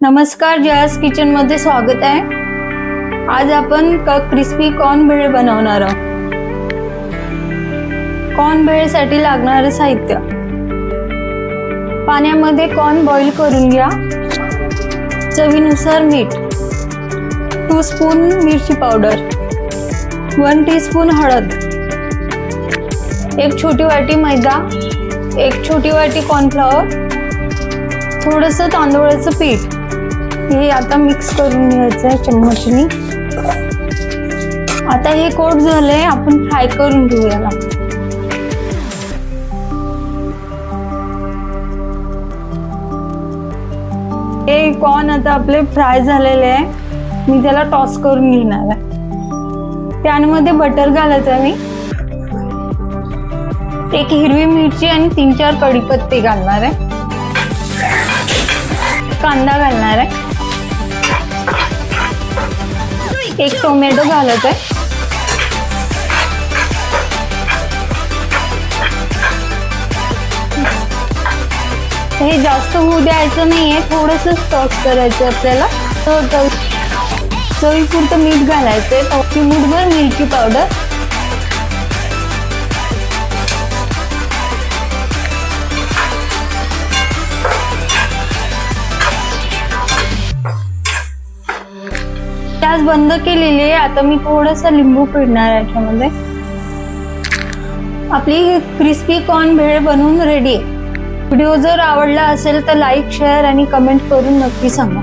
नमस्कार, जयास किचन मध्ये स्वागत आहे। आज आपण क्रिस्पी कॉर्न भेळ बनवणार आहोत। कॉर्न भेळसाठी लागणारे साहित्य: पाण्यामध्ये कॉर्न बॉईल करून घ्या, चवीनुसार मीठ, 2 स्पून मिरची पावडर, 1 टीस्पून हळद, 1 छोटी वाटी मैदा, 1 छोटी वाटी कॉर्नफ्लॉवर, थोडंसं तांदूळाचं पीठ। हे आता मिक्स करून घ्यायचं आहे चम्मचनी। आता हे कोट झालंय, आपण फ्राय करून घेऊ याला। हे कॉर्न आता आपले फ्राय झालेले आहे, मी त्याला टॉस करून घेणार आहे। पॅनमध्ये बटर घालायचं आहे, मी 1 हिरवी मिरची आणि 3-4 कढीपत्ते घालणार आहे, कांदा घालणार आहे, 1 टोमॅटो घालत आहे, हे जास्त होऊ द्यायचं नाहीये, थोडंसं टॉस करायचं आपल्याला। चवीपुरतं मीठ घालायचंय, चिमूटभर मिरची पावडर, गॅस बंद केलेली आहे। आता मी थोडासा लिंबू पिळणार आहे याच्यामध्ये। आपली क्रिस्पी कॉर्न भेळ बनवून रेडी आहे। व्हिडिओ जर आवडला असेल तर लाईक, शेअर आणि कमेंट करून नक्की सांगा।